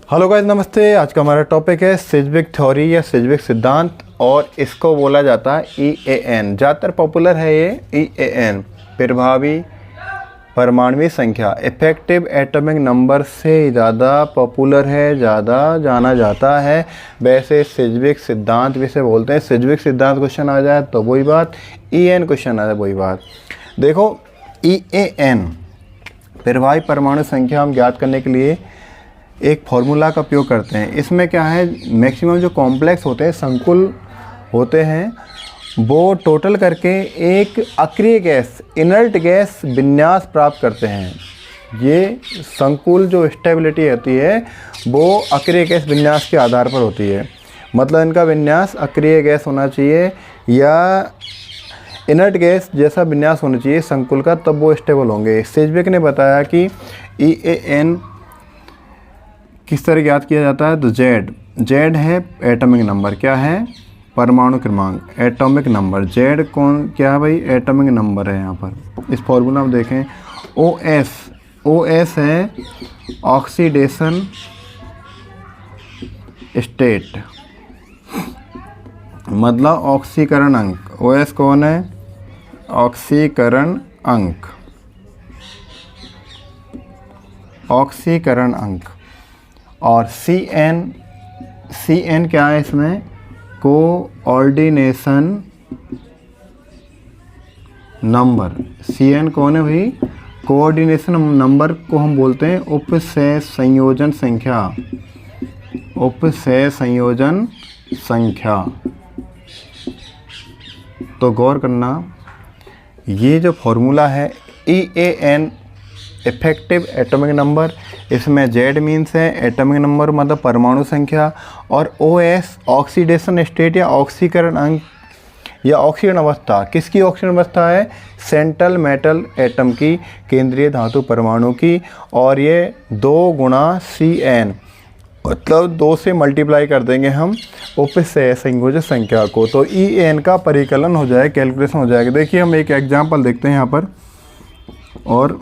Hello guys, नमस्ते। आज का हमारा टॉपिक है सिज्विक थ्योरी या सिज्विक सिद्धांत, और इसको बोला जाता है EAN। ज़्यादातर पॉपुलर है ये EAN, प्रभावी परमाणु संख्या, इफेक्टिव एटॉमिक नंबर से ज़्यादा पॉपुलर है, ज़्यादा जाना जाता है। वैसे सिज्विक सिद्धांत भी से बोलते हैं। सिज्विक सिद्धांत क्वेश्चन आ जाए तो वही बात, EAN क्वेश्चन आ जाए वही बात। देखो, EAN प्रभावी परमाणु संख्या हम ज्ञात करने के लिए एक फॉर्मूला का उपयोग करते हैं। इसमें क्या है, मैक्सिमम जो कॉम्प्लेक्स होते हैं, संकुल होते हैं, वो टोटल करके एक अक्रिय गैस, इनर्ट गैस विन्यास प्राप्त करते हैं। ये संकुल जो स्टेबिलिटी होती है वो अक्रिय गैस विन्यास के आधार पर होती है। मतलब इनका विन्यास अक्रिय गैस होना चाहिए या इनर्ट गैस जैसा विन्यास होना चाहिए संकुल का, तब वो स्टेबल होंगे। सिज्विक ने बताया कि EAN किस तरह ज्ञात किया जाता है। तो जेड है एटॉमिक नंबर, क्या है, परमाणु क्रमांक, एटॉमिक नंबर। जेड कौन क्या है भाई, एटॉमिक नंबर है। यहाँ पर इस फॉर्मूला में देखें, OS है ऑक्सीडेशन स्टेट, मतलब ऑक्सीकरण अंक। OS कौन है, ऑक्सीकरण अंक, ऑक्सीकरण अंक। और CN क्या है इसमें, कोऑर्डिनेशन नंबर। CN कौन है भाई, कोऑर्डिनेशन नंबर को हम बोलते हैं उपसय संयोजन संख्या, उपसय संयोजन संख्या। तो गौर करना, ये जो फॉर्मूला है EAN इफेक्टिव एटॉमिक नंबर, इसमें Z मीन्स है एटॉमिक नंबर मतलब परमाणु संख्या, और OS ऑक्सीडेशन स्टेट या ऑक्सीकरण अंक या ऑक्सीकरण अवस्था। किसकी ऑक्सीकरण अवस्था है, सेंट्रल मेटल एटम की, केंद्रीय धातु परमाणु की। और ये 2 गुणा CN, मतलब 2 से मल्टीप्लाई कर देंगे हम उपसय संयोजक संख्या को, तो EAN का परिकलन हो जाए, कैलकुलेशन हो जाएगा। देखिए हम एक एग्जाम्पल देखते हैं यहाँ पर और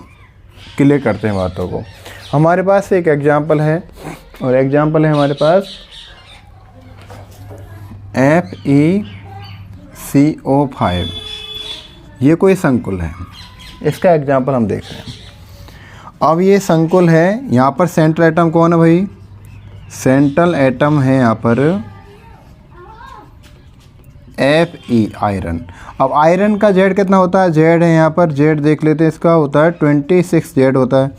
क्लियर करते हैं बातों को। हमारे पास एक एग्जाम्पल है, और एग्जाम्पल है हमारे पास FeCO5। ये कोई संकुल है, इसका एग्जाम्पल हम देख रहे हैं। अब ये संकुल है, यहाँ पर सेंट्रल एटम कौन है भाई, सेंट्रल एटम है यहाँ पर Fe आयरन। अब आयरन का Z कितना होता है, Z है यहाँ पर, Z देख लेते हैं, इसका होता है 26 Z होता है।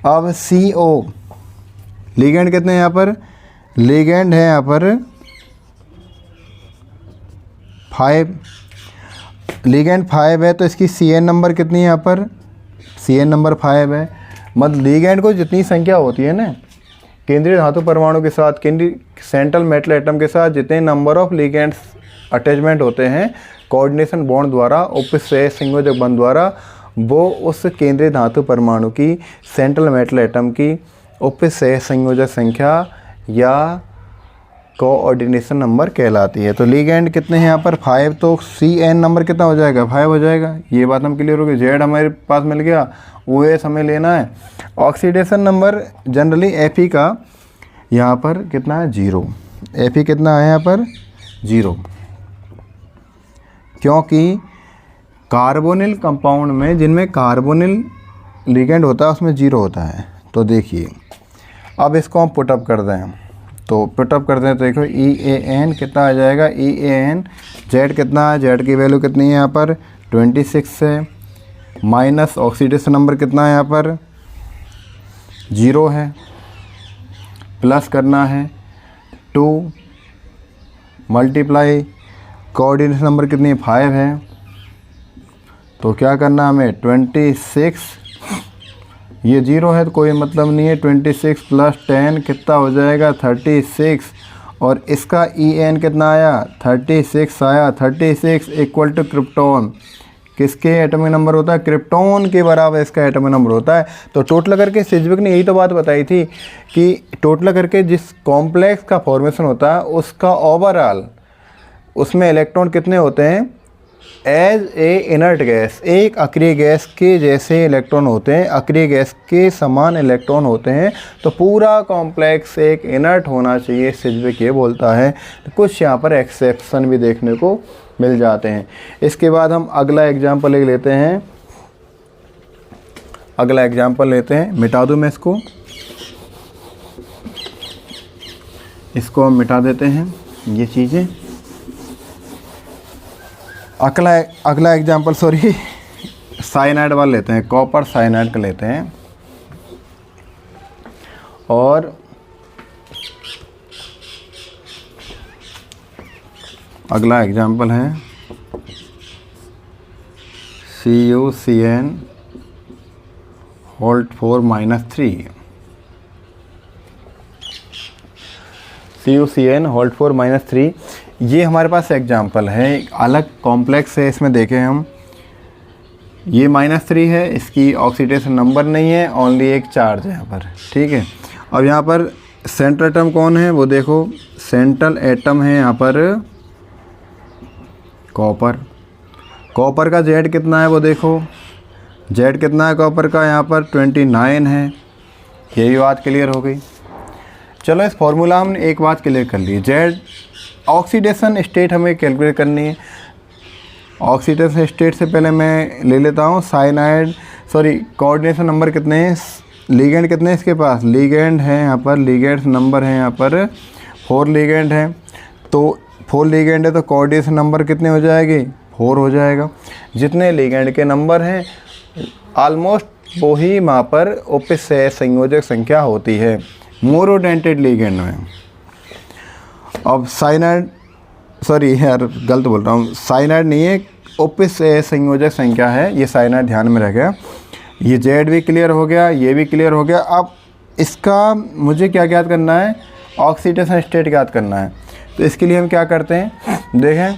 अब CO लिगेंड कितने हैं यहाँ पर, लिगेंड है यहाँ पर 5, लिगेंड 5 है, तो इसकी CN नंबर कितनी है यहाँ पर, CN नंबर 5 है। मतलब लिगेंड को जितनी संख्या होती है ना, केंद्रीय धातु परमाणु के साथ, केंद्रीय सेंट्रल मेटल एटम के साथ जितने नंबर ऑफ लिगेंड्स अटैचमेंट होते हैं कोऑर्डिनेशन बॉन्ड द्वारा, उपसय संयोजक बंध द्वारा, वो उस केंद्रीय धातु परमाणु की, सेंट्रल मेटल एटम की उपसय संयोजक संख्या या कोऑर्डिनेशन नंबर कहलाती है। तो लिगेंड कितने हैं यहाँ पर 5, तो CN नंबर कितना हो जाएगा, 5 हो जाएगा। ये बात हम क्लियर हो गई। Z हमारे पास मिल गया, OS हमें लेना है। ऑक्सीडेशन नंबर जनरली Fe का यहाँ पर कितना है, 0। Fe कितना है यहाँ पर, 0, क्योंकि कार्बोनिल कंपाउंड में जिनमें कार्बोनिल लिगेंड होता है उसमें 0 होता है। तो देखिए अब इसको हम पुटअप कर दें, तो पुटअप कर दें तो देखो EAN कितना आ जाएगा, EAN Z कितना है, Z की वैल्यू कितनी है यहाँ पर 26 है, माइनस ऑक्सीडेशन नंबर कितना है यहाँ पर 0 है, प्लस करना है 2 मल्टीप्लाई कोऑर्डिनेशन नंबर कितनी है 5 है, तो क्या करना हमें 26, ये 0 है तो कोई मतलब नहीं है, 26 प्लस 10 कितना हो जाएगा 36, और इसका EAN कितना आया 36 आया। 36 इक्वल टू क्रिप्टॉन, किसके एटॉमिक नंबर होता है, क्रिप्टॉन के बराबर इसका एटॉमिक नंबर होता है। तो टोटल करके सिज्विक ने यही तो बात बताई थी कि टोटल करके जिस कॉम्प्लेक्स का फॉर्मेशन होता है उसका ओवरऑल उसमें इलेक्ट्रॉन कितने होते हैं, एज ए इनर्ट गैस, एक अक्रिय गैस के जैसे इलेक्ट्रॉन होते हैं, अक्रिय गैस के समान इलेक्ट्रॉन होते हैं, तो पूरा कॉम्प्लेक्स एक इनर्ट होना चाहिए, सिज्विक ये बोलता है। कुछ यहाँ पर एक्सेप्शन भी देखने को मिल जाते हैं। इसके बाद हम अगला एग्जाम्पल एक लेते हैं, अगला एग्जाम्पल लेते हैं, मिटा दूँ मैं इसको हम मिटा देते हैं ये चीज़ें। अगला एग्जाम्पल साइनाइड वाला लेते हैं, कॉपर साइनाइड का लेते हैं। और अगला एग्जाम्पल है CuCN होल्ड 4-3, CuCN होल्ड 4-3। ये हमारे पास एग्जाम्पल है, एक अलग कॉम्प्लेक्स है, इसमें देखें हम, ये -3 है, इसकी ऑक्सीडेशन नंबर नहीं है, ओनली एक चार्ज है यहाँ पर, ठीक है। अब यहाँ पर सेंट्रल एटम कौन है वो देखो, सेंट्रल एटम है यहाँ पर कॉपर का जेड कितना है वो देखो, जेड कितना है कॉपर का, यहाँ पर 29 है। ये भी बात क्लियर हो गई। चलो इस फॉर्मूला हमने एक बात क्लियर कर ली, जेड ऑक्सीडेशन स्टेट हमें कैलकुलेट करनी है। ऑक्सीडेशन स्टेट से पहले मैं ले लेता हूँ कोऑर्डिनेशन नंबर कितने हैं, लिगेंड कितने हैं इसके पास, लिगेंड है यहाँ पर, लिगेंड नंबर है यहाँ पर 4 लिगेंड है, तो 4 लिगेंड है तो कोऑर्डिनेशन नंबर कितने हो जाएगी, 4 हो जाएगा। जितने लिगेंड के नंबर हैं ऑलमोस्ट वही वहाँ पर ओपिस संयोजक संख्या होती है मोरोडेंटेड लिगेंड में। अब साइनाइड, गलत बोल रहा हूँ, साइनाइड नहीं है, ओपिस संयोजक संख्या है, ये साइनाइड ध्यान में रह गया। ये जेड भी क्लियर हो गया, ये भी क्लियर हो गया। अब इसका मुझे क्या ज्ञात करना है, ऑक्सीडेशन स्टेट ज्ञात करना है। तो इसके लिए हम क्या करते हैं, देखें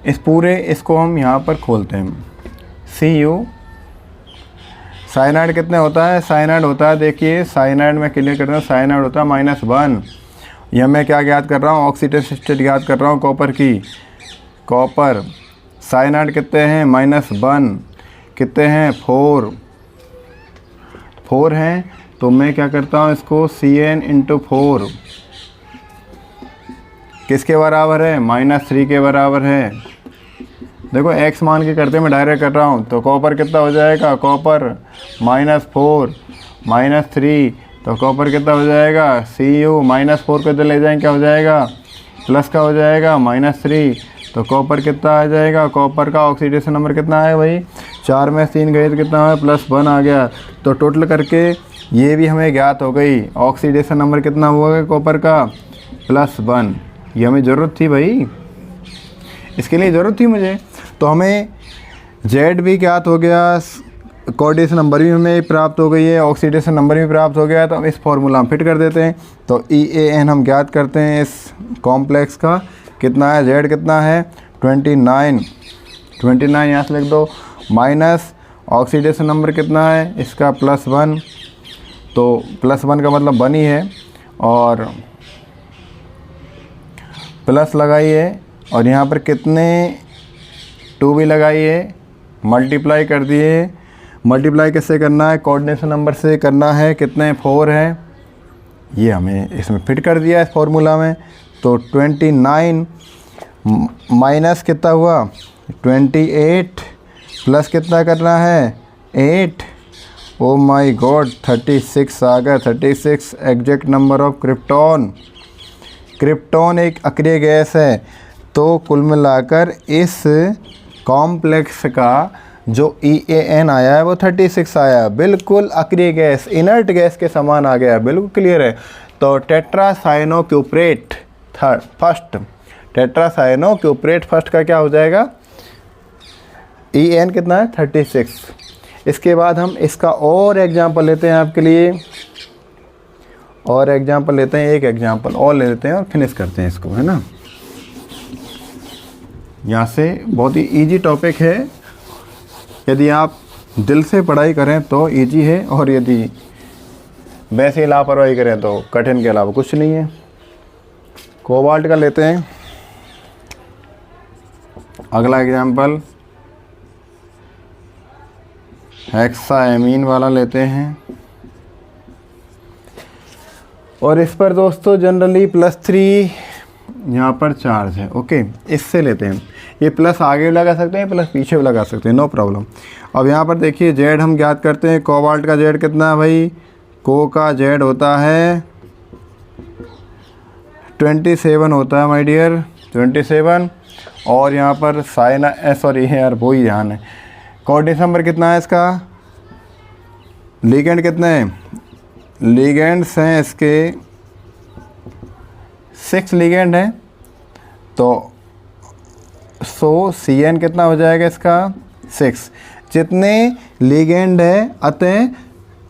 इस पूरे इसको हम यहाँ पर खोलते हैं। Cu साइनाइड कितने होता है, साइनाइड होता है, देखिए साइनाइड में क्लियर कर रहा हूँ, साइनाइड होता है -1। यह मैं क्या ज्ञात कर रहा हूँ, ऑक्सीडेशन स्टेट ज्ञात कर रहा हूँ कॉपर की। कॉपर साइनाइड कितने हैं, -1, कितने हैं 4 हैं, तो मैं क्या करता हूँ इसको CN×4 किसके बराबर है, -3 के बराबर है। देखो x मान के करते मैं डायरेक्ट कर रहा हूँ, तो कॉपर कितना हो जाएगा, कॉपर -4 -3, तो कॉपर कितना हो जाएगा, Cu -4 को इधर ले जाएंगे क्या हो जाएगा, प्लस का हो जाएगा -3, तो कॉपर कितना आ जाएगा, कॉपर का ऑक्सीडेशन नंबर कितना है भाई, 4 में 3 गए तो कितना है, +1 आ गया। तो टोटल करके ये भी हमें ज्ञात हो गई, ऑक्सीडेशन नंबर कितना हुआ कॉपर का, +1। ये हमें ज़रूरत थी भाई, इसके लिए ज़रूरत थी मुझे। तो हमें जेड भी ज्ञात हो गया, कोऑर्डिनेशन नंबर भी हमें प्राप्त हो गई है, ऑक्सीडेशन नंबर भी प्राप्त हो गया। तो हम इस फॉर्मूला में फिट कर देते हैं। तो EAN हम ज्ञात करते हैं इस कॉम्प्लेक्स का, कितना है, जेड कितना है 29 यहाँ से लिख दो, माइनस ऑक्सीडेशन नंबर कितना है इसका +1, तो +1 का मतलब 1 ही है, और प्लस लगाइए, और यहाँ पर कितने 2 भी लगाइए, मल्टीप्लाई कर दिए। मल्टीप्लाई किससे करना है, कोऑर्डिनेशन नंबर से करना है, कितने 4 है, ये हमें इसमें फिट कर दिया इस फॉर्मूला में। तो 29 माइनस कितना हुआ 28, प्लस कितना करना है 8, ओ माय गॉड 36 आ गया। 36 exact number of krypton. Krypton एक अक्रिय गैस है। तो कुल मिलाकर इस कॉम्प्लेक्स का जो EAN आया है वो 36 आया, बिल्कुल अक्रिय गैस, इनर्ट गैस के समान आ गया, बिल्कुल क्लियर है। तो टेट्रासाइनोक्यूप्रेट फर्स्ट, टेट्रासाइनोक्यूप्रेट फर्स्ट का क्या हो जाएगा, EAN कितना है 36। इसके बाद हम इसका और एग्जाम्पल लेते हैं आपके लिए, और एग्जाम्पल लेते हैं, एक एग्जाम्पल और ले लेते हैं और फिनिश करते हैं इसको, है ना। यहाँ से बहुत ही इजी टॉपिक है, यदि आप दिल से पढ़ाई करें तो इजी है, और यदि वैसे ही लापरवाही करें तो कठिन के अलावा कुछ नहीं है। कोबाल्ट का लेते हैं, अगला एग्जाम्पल हेक्साएमीन वाला लेते हैं, और इस पर दोस्तों जनरली +3 यहाँ पर चार्ज है। ओके, इससे लेते हैं। ये प्लस आगे भी लगा सकते हैं, प्लस पीछे भी लगा सकते हैं, नो प्रॉब्लम। अब यहाँ पर देखिए जेड हम ज्ञात करते हैं। कोबाल्ट का जेड कितना है भाई? को का जेड होता है 27 होता है माय डियर, 27। और यहाँ पर साइन सॉरी यार वो ही ध्यान है। कोऑर्डिनेट नंबर कितना है इसका? लिगेंड कितने हैं? लिगेंड्स हैं इसके 6 लिगेंड हैं, तो CN कितना हो जाएगा इसका? 6। जितने लिगेंड है अतः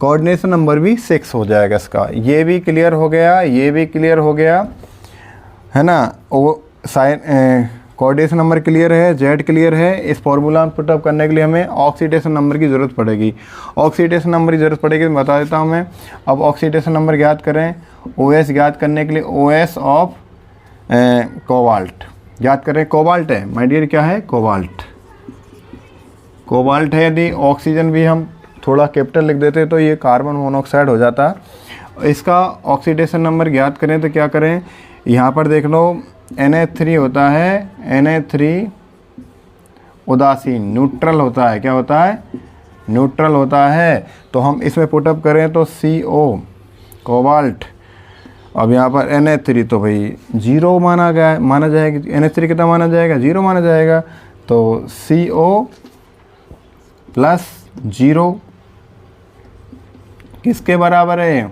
कोऑर्डिनेशन नंबर भी 6 हो जाएगा इसका। ये भी क्लियर हो गया, ये भी क्लियर हो गया, है ना। वो साइन कोऑर्डिनेशन नंबर क्लियर है, जेड क्लियर है। इस फॉर्मूला में पुटअप करने के लिए हमें ऑक्सीडेशन नंबर की ज़रूरत पड़ेगी। ऑक्सीडेशन नंबर की ज़रूरत पड़ेगी, बता देता हूँ मैं। अब ऑक्सीडेशन नंबर ज्ञात करें। OS ज्ञात करने के लिए OS ऑफ कोबाल्ट ज्ञात करें। कोबाल्ट है माय डियर, क्या है? कोबाल्ट। कोबाल्ट है। यदि ऑक्सीजन भी हम थोड़ा कैपिटल लिख देते तो ये कार्बन मोनोऑक्साइड हो जाता। इसका ऑक्सीडेशन नंबर ज्ञात करें तो क्या करें? यहाँ पर देख लो Na3 होता है, Na3 उदासीन, न्यूट्रल होता है। क्या होता है? न्यूट्रल होता है। तो हम इसमें पुटअप करें तो CO कोबाल्ट। अब यहाँ पर Na3 तो भाई 0 माना जाएगा। Na3 कितना माना जाएगा? 0 माना जाएगा। तो CO प्लस 0 किसके बराबर है?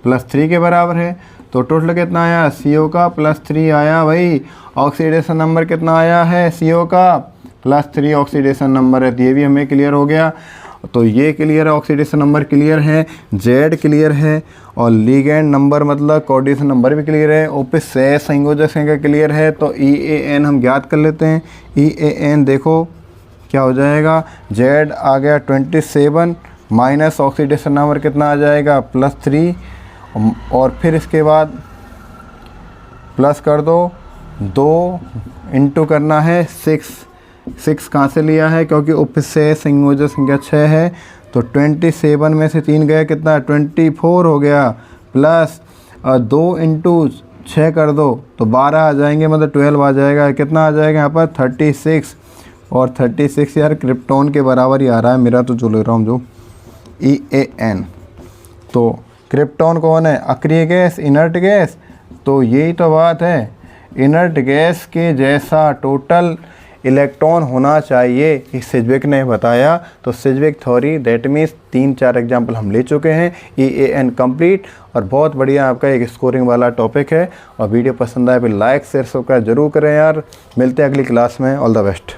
+3 के बराबर है। तो टोटल कितना आया? CO का +3 आया भाई। ऑक्सीडेशन नंबर कितना आया है? CO का +3 ऑक्सीडेशन नंबर है। तो ये भी हमें क्लियर हो गया। तो ये क्लियर है, ऑक्सीडेशन नंबर क्लियर है, जेड क्लियर है, और लिगेंड नंबर मतलब कोऑर्डिनेशन नंबर भी क्लियर है। उपसेय संयोजक संख्या क्लियर है। तो EAN हम ज्ञात कर लेते हैं। EAN देखो क्या हो जाएगा? जेड आ गया 27 माइनस ऑक्सीडेशन नंबर कितना आ जाएगा? +3, और फिर इसके बाद प्लस कर दो, 2 इंटू करना है 6 कहाँ से लिया है? क्योंकि उपसेय संयोजक संख्या 6 है। तो 27 में से 3 गया, कितना? 24 हो गया। प्लस 2 इंटू 6 कर दो तो 12 आ जाएंगे, मतलब 12 आ जाएगा। कितना आ जाएगा यहाँ पर? 36। और 36 यार क्रिप्टॉन के बराबर ही आ रहा है मेरा, तो जो ले रहा हूँ जो EAN। तो क्रिप्टॉन कौन है? अक्रिय गैस, इनर्ट गैस। तो यही तो बात है, इनर्ट गैस के जैसा टोटल इलेक्ट्रॉन होना चाहिए, इस सिजवेक ने बताया। तो सिजवेक थ्योरी दैट मीन्स 3-4 एग्जाम्पल हम ले चुके हैं। EAN कंप्लीट, और बहुत बढ़िया आपका एक स्कोरिंग वाला टॉपिक है। और वीडियो पसंद आए फिर लाइक शेयर सब्सक्राइब जरूर करें यार। मिलते हैं अगली क्लास में। All the best.